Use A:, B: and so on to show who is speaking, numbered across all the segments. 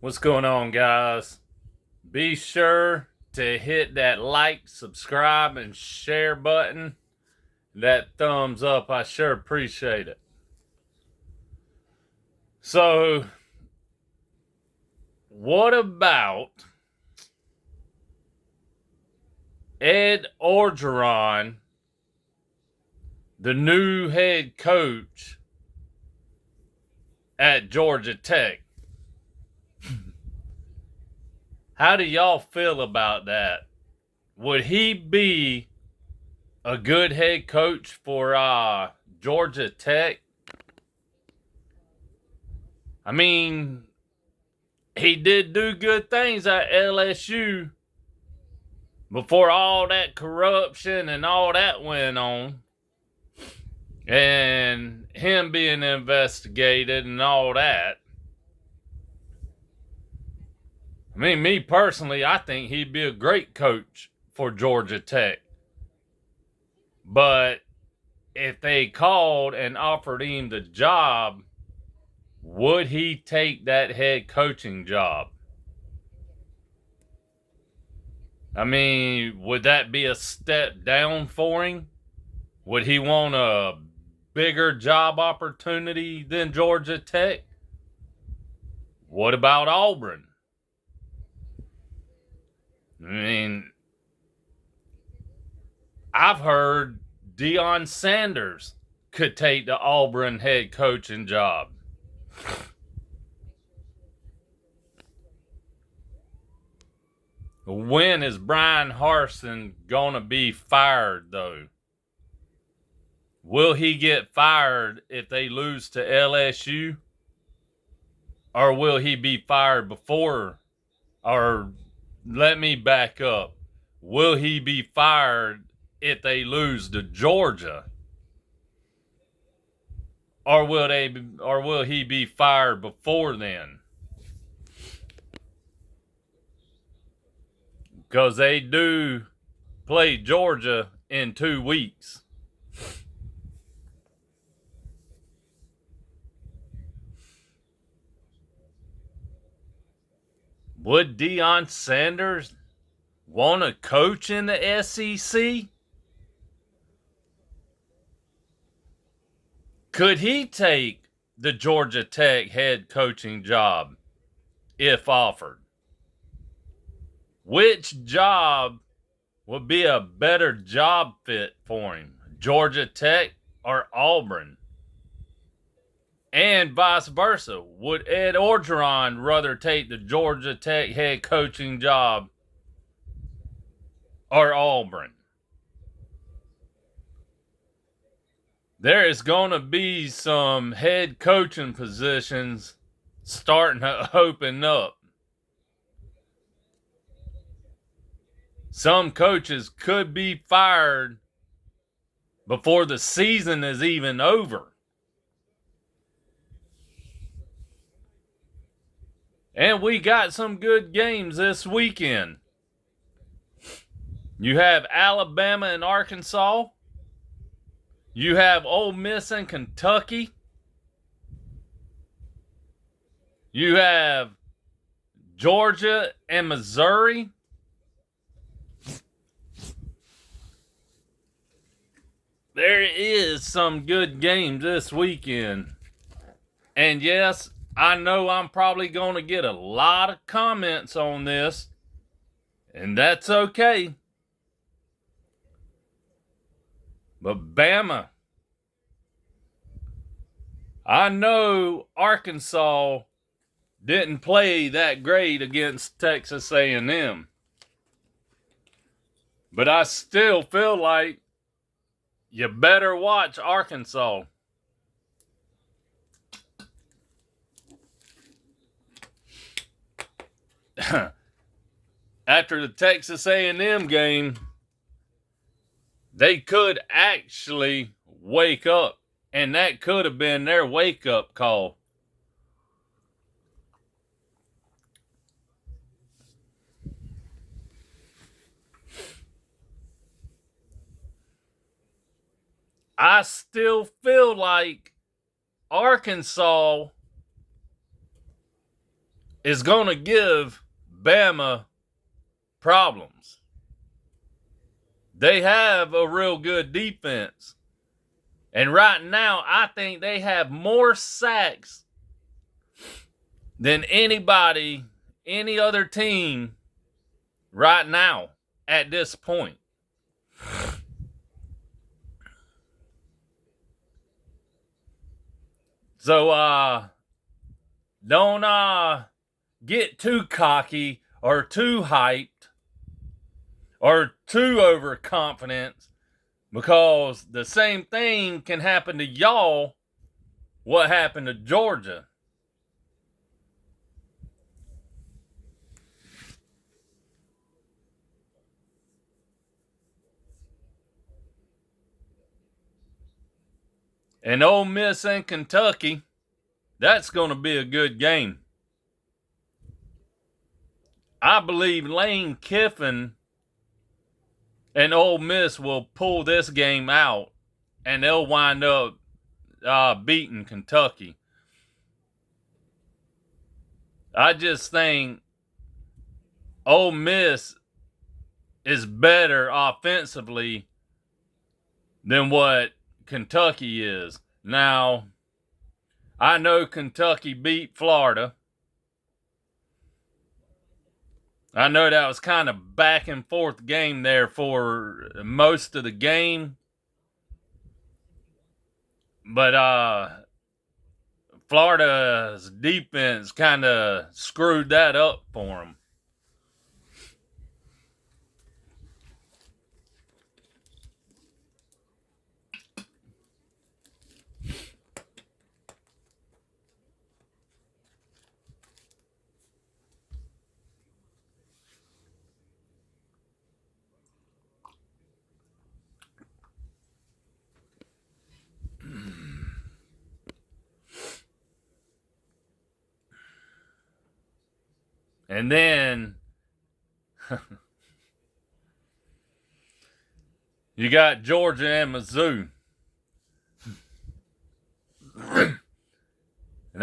A: What's going on, guys? Be sure to hit that like, subscribe, and share button. That thumbs up, I sure appreciate it. So, what about Ed Orgeron, the new head coach at Georgia Tech? How do y'all feel about that? Would he be a good head coach for Georgia Tech? I mean, he did do good things at LSU before all that corruption and all that went on, and him being investigated and all that. I mean, me personally, I think he'd be a great coach for Georgia Tech. But if they called and offered him the job, would he take that head coaching job? I mean, would that be a step down for him? Would he want a bigger job opportunity than Georgia Tech? What about Auburn? I mean, I've heard Deion Sanders could take the Auburn head coaching job. When is Brian Harsin gonna be fired, though? Will he get fired if they lose to LSU? Or will he be fired before? Or let me back up. Will he be fired if they lose to Georgia? Or will he be fired before then? Because they do play Georgia in 2 weeks. Would Deion Sanders want to coach in the SEC? Could he take the Georgia Tech head coaching job if offered? Which job would be a better job fit for him, Georgia Tech or Auburn? And vice versa, would Ed Orgeron rather take the Georgia Tech head coaching job or Auburn? There is going to be some head coaching positions starting to open up. Some coaches could be fired before the season is even over. And we got some good games this weekend. You have Alabama and Arkansas. You have Ole Miss and Kentucky. You have Georgia and Missouri. There is some good games this weekend. And yes, I know I'm probably going to get a lot of comments on this, and that's okay. But Bama, I know Arkansas didn't play that great against Texas A&M. But I still feel like you better watch Arkansas. After the Texas A&M game, they could actually wake up, and that could have been their wake-up call. I still feel like Arkansas is going to give Bama problems. They have a real good defense. And right now, I think they have more sacks than anybody, any other team right now at this point. So don't get too cocky or too hyped or too overconfident, because the same thing can happen to y'all what happened to Georgia. And Ole Miss and Kentucky, that's going to be a good game. I believe Lane Kiffin and Ole Miss will pull this game out, and they'll wind up beating Kentucky. I just think Ole Miss is better offensively than what Kentucky is. Now, I know Kentucky beat Florida. I know that was kind of back and forth game there for most of the game. But Florida's defense kind of screwed that up for them. And then you got Georgia and Mizzou. And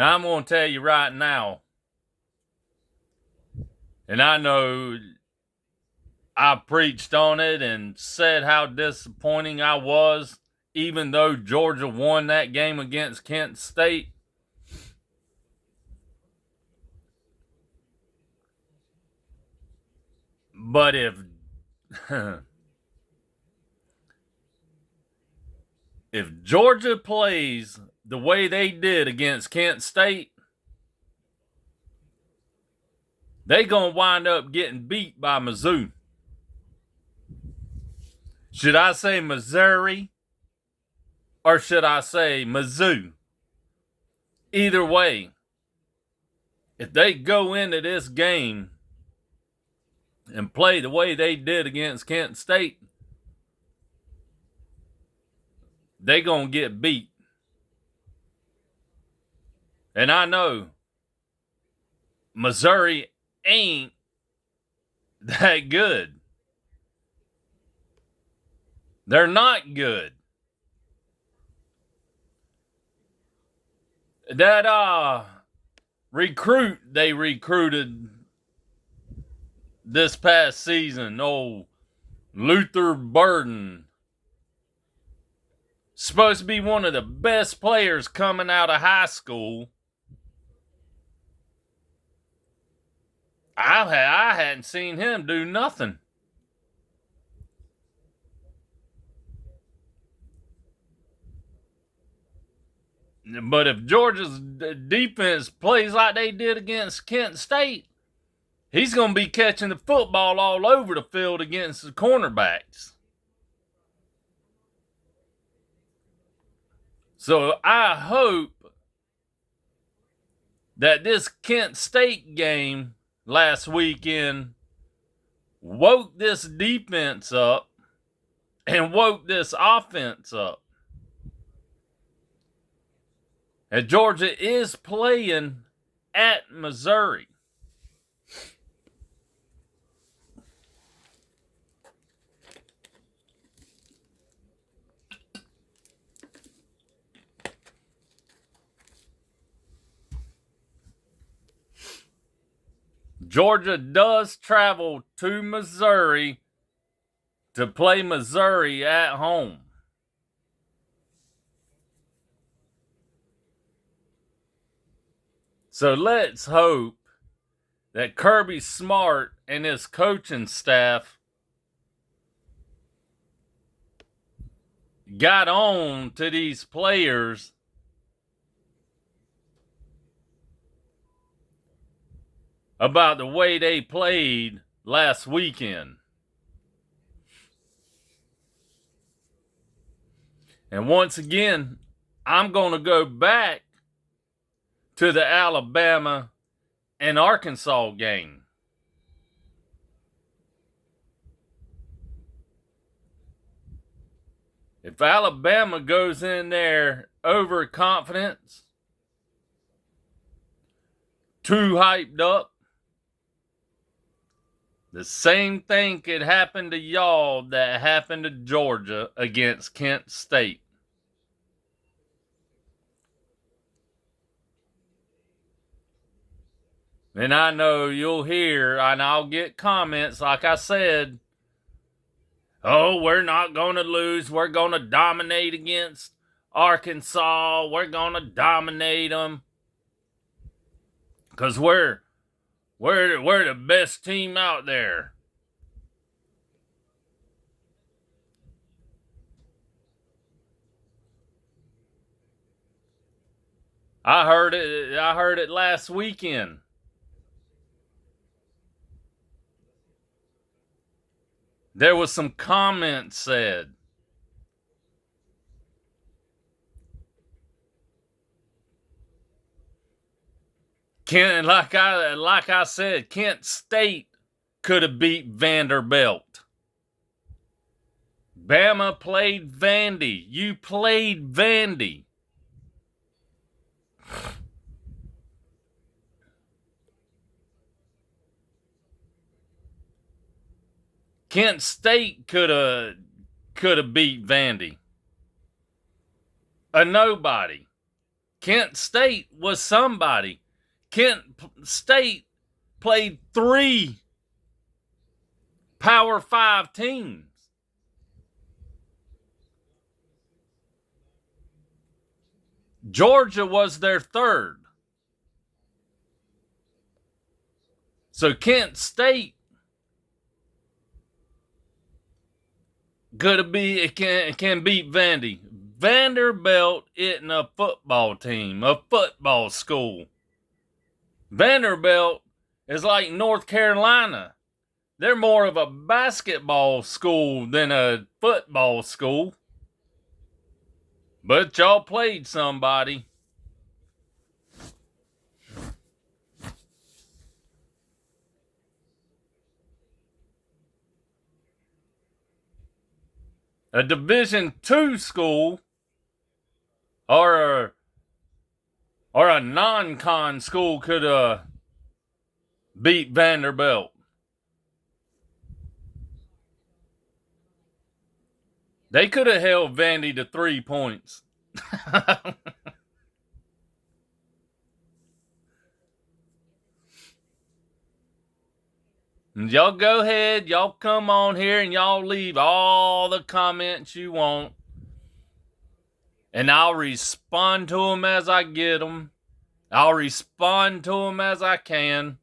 A: I'm going to tell you right now, and I know I preached on it and said how disappointing I was, even though Georgia won that game against Kent State. But if Georgia plays the way they did against Kent State, they going to wind up getting beat by Mizzou. Should I say Missouri or should I say Mizzou? Either way, if they go into this game and play the way they did against Kent State, they going to get beat. And I know Missouri ain't that good. They're not good. That recruit they recruited this past season, old Luther Burden, supposed to be one of the best players coming out of high school. I hadn't seen him do nothing. But if Georgia's defense plays like they did against Kent State, he's going to be catching the football all over the field against the cornerbacks. So I hope that this Kent State game last weekend woke this defense up and woke this offense up. And Georgia is playing at Missouri. Georgia does travel to Missouri to play Missouri at home. So let's hope that Kirby Smart and his coaching staff got on to these players about the way they played last weekend. And once again, I'm going to go back to the Alabama and Arkansas game. If Alabama goes in there overconfident, too hyped up, the same thing could happen to y'all that happened to Georgia against Kent State. And I know you'll hear, and I'll get comments, like I said, oh, we're not going to lose. We're going to dominate against Arkansas. We're going to dominate them. Because we're the best team out there. I heard it last weekend. There was some comments said. Like I said, Kent State could have beat Vanderbilt. Bama played Vandy. You played Vandy. Kent State could have beat Vandy. A nobody. Kent State was somebody. Kent State played 3 Power 5 teams. Georgia was their 3rd. So Kent State can beat Vandy. Vanderbilt isn't a football team, a football school. Vanderbilt is like North Carolina. They're more of a basketball school than a football school. But y'all played somebody. A Division II school or a non-con school could beat Vanderbilt. They could have held Vandy to 3 points. Y'all go ahead, y'all come on here and y'all leave all the comments you want. And I'll respond to them as I get them. I'll respond to them as I can.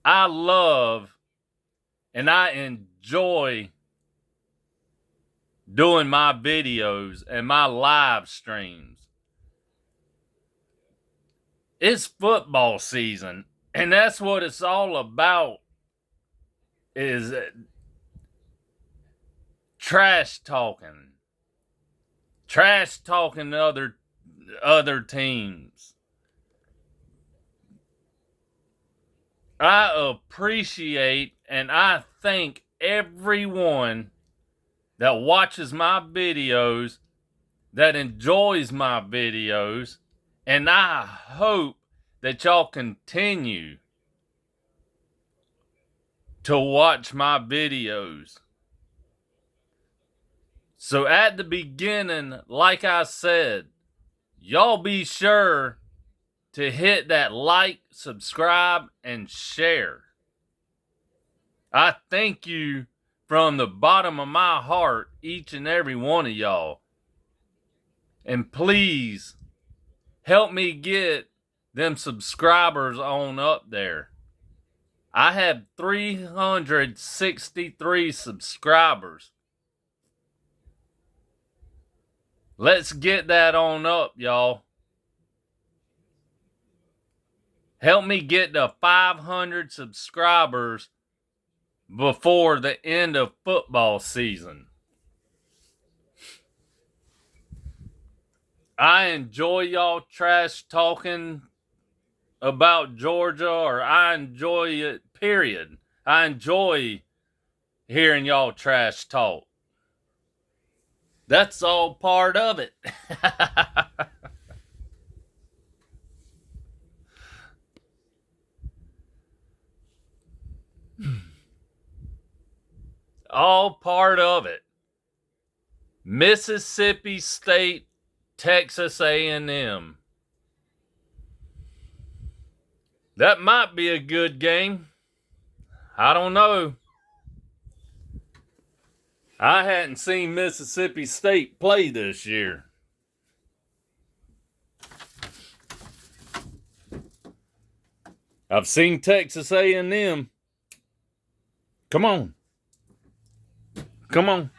A: I love and I enjoy doing my videos and my live streams. It's football season, and that's what it's all about, is trash talking other teams. I appreciate and I thank everyone that watches my videos, that enjoys my videos, and I hope that y'all continue to watch my videos. So at the beginning, like I said, y'all be sure to hit that like, subscribe, and share. I thank you from the bottom of my heart, each and every one of y'all. And please help me get them subscribers on up there. I have 363 subscribers. Let's get that on up, y'all. Help me get to 500 subscribers before the end of football season. I enjoy y'all trash talking about Georgia, or I enjoy it, period. I enjoy hearing y'all trash talk. That's all part of it. All part of it. Mississippi State, Texas A&M. That might be a good game. I don't know. I hadn't seen Mississippi State play this year. I've seen Texas A&M. Come on. Come on.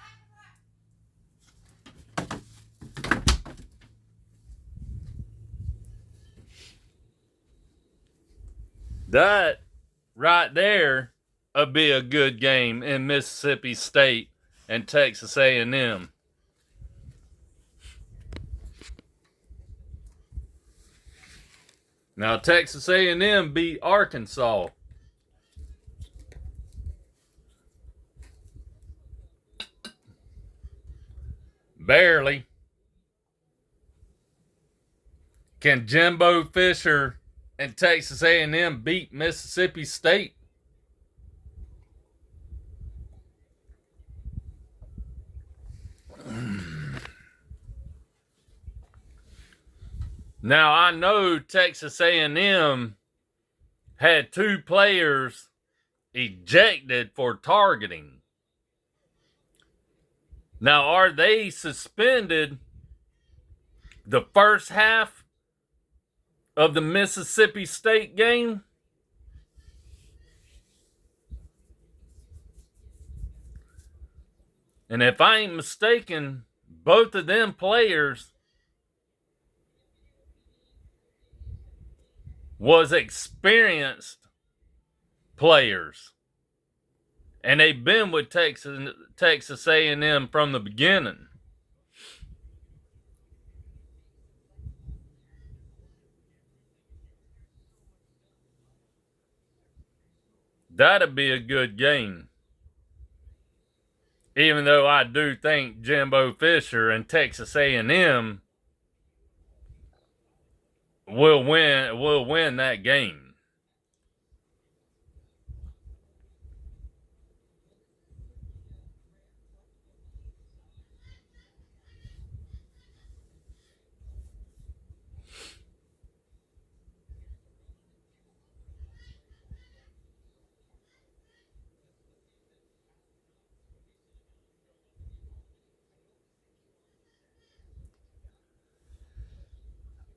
A: That right there would be a good game in Mississippi State and Texas A&M. Now Texas A&M beat Arkansas. Barely. Can Jimbo Fisher and Texas A&M beat Mississippi State? Now I know Texas A&M had 2 players ejected for targeting. Now, are they suspended the first half of the Mississippi State game? And if I ain't mistaken, both of them players was experienced players. And they've been with Texas A&M from the beginning. That'd be a good game. Even though I do think Jimbo Fisher and Texas A&M will win that game.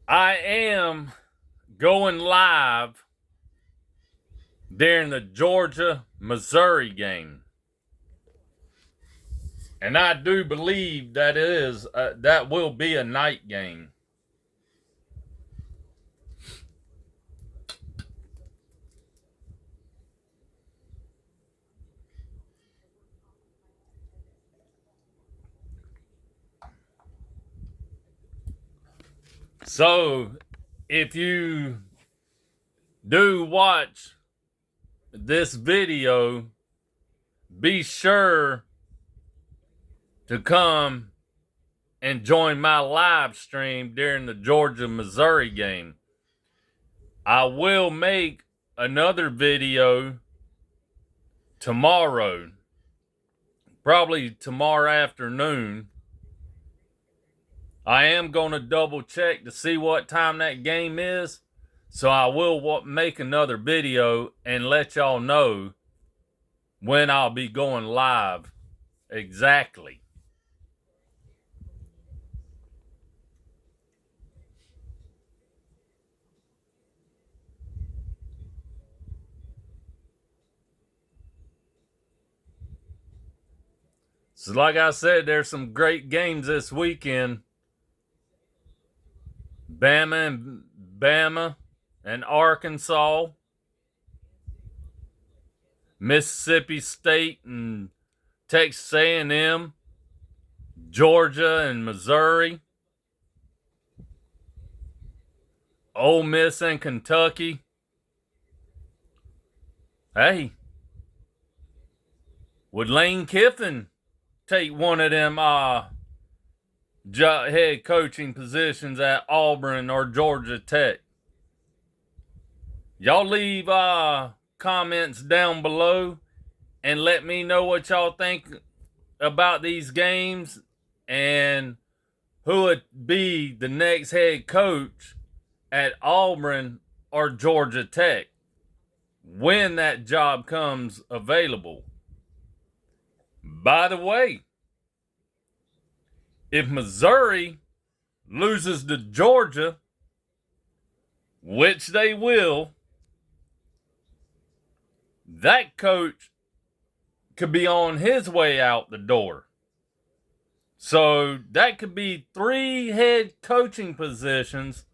A: I am going live during the Georgia-Missouri game. And I do believe that will be a night game. So, if you do watch this video, be sure to come and join my live stream during the Georgia-Missouri game. I will make another video tomorrow, probably tomorrow afternoon, I am going to double check to see what time that game is. So I will make another video and let y'all know when I'll be going live exactly. So like I said, there's some great games this weekend. Bama and Arkansas, Mississippi State and Texas A&M, Georgia and Missouri, Ole Miss and Kentucky. Hey, would Lane Kiffin take one of them head coaching positions at Auburn or Georgia Tech? Y'all leave comments down below and let me know what y'all think about these games and who would be the next head coach at Auburn or Georgia Tech when that job comes available. By the way, if Missouri loses to Georgia, which they will, that coach could be on his way out the door. So that could be 3 head coaching positions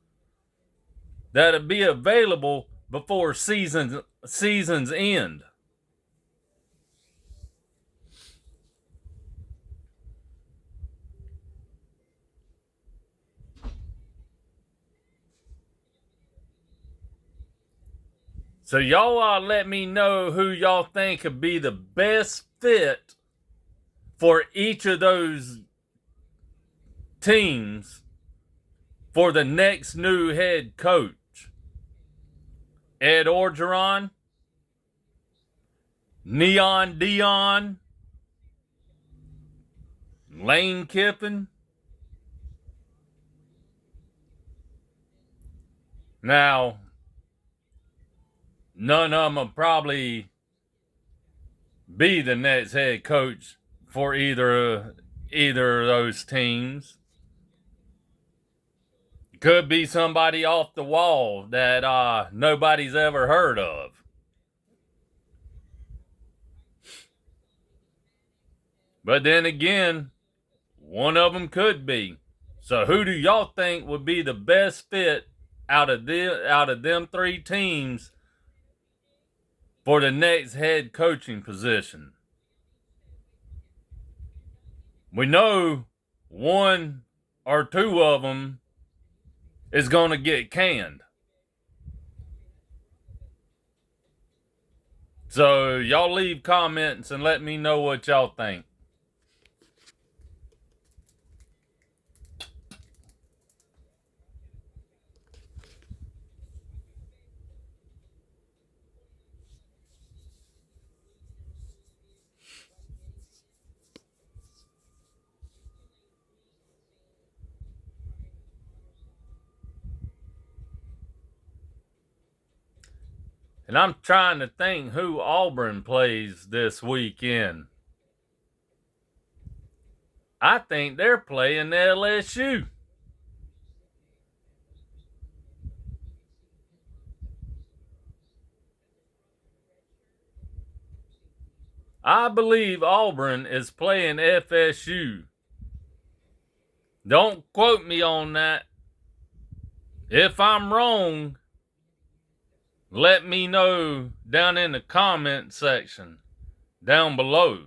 A: that'll be available before seasons end. So y'all let me know who y'all think could be the best fit for each of those teams for the next new head coach. Ed Orgeron, Neon Dion, Lane Kiffin. Now, none of them will probably be the next head coach for either of those teams. Could be somebody off the wall that nobody's ever heard of. But then again, one of them could be. So who do y'all think would be the best fit out of them 3 teams for the next head coaching position? We know 1 or 2 of them is going to get canned. So y'all leave comments and let me know what y'all think. And I'm trying to think who Auburn plays this weekend. I think they're playing LSU. I believe Auburn is playing FSU. Don't quote me on that. If I'm wrong, let me know down in the comment section down below.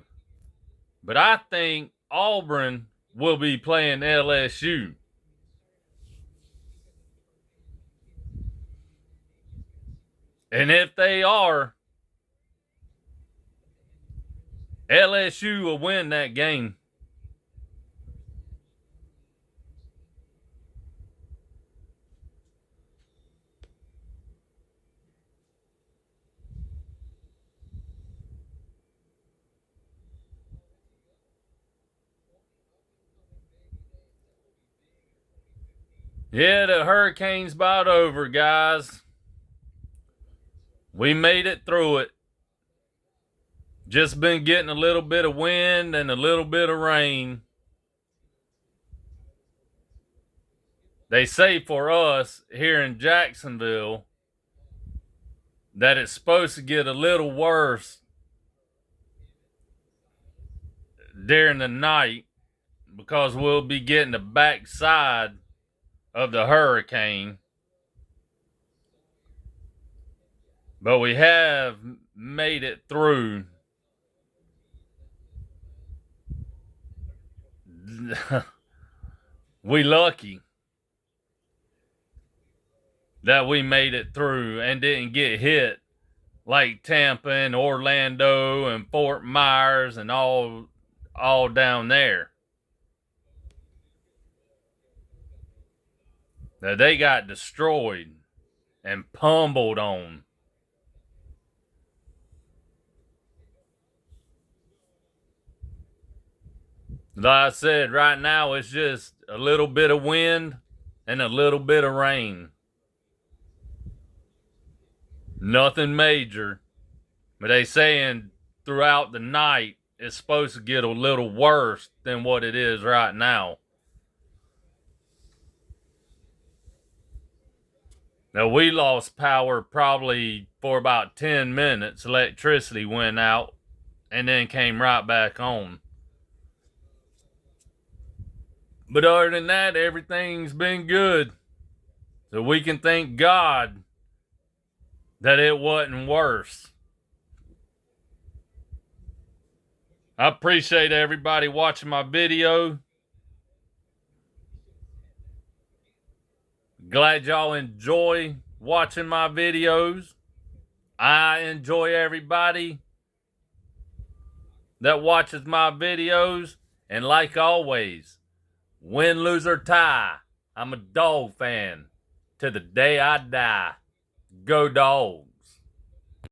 A: But I think Auburn will be playing LSU. And if they are, LSU will win that game. Yeah, the hurricane's about over, guys. We made it through it. Just been getting a little bit of wind and a little bit of rain. They say for us here in Jacksonville that it's supposed to get a little worse during the night because we'll be getting the backside of the hurricane. But we have made it through. We lucky that we made it through and didn't get hit like Tampa and Orlando and Fort Myers and all down there. Now they got destroyed and pummeled on. Like I said, right now it's just a little bit of wind and a little bit of rain. Nothing major. But they saying throughout the night it's supposed to get a little worse than what it is right now. Now we lost power probably for about 10 minutes. Electricity went out and then came right back on. But other than that, everything's been good. So we can thank God that it wasn't worse. I appreciate everybody watching my video. Glad y'all enjoy watching my videos. I enjoy everybody that watches my videos. And like always, win, lose, or tie, I'm a dog fan to the day I die. Go Dogs.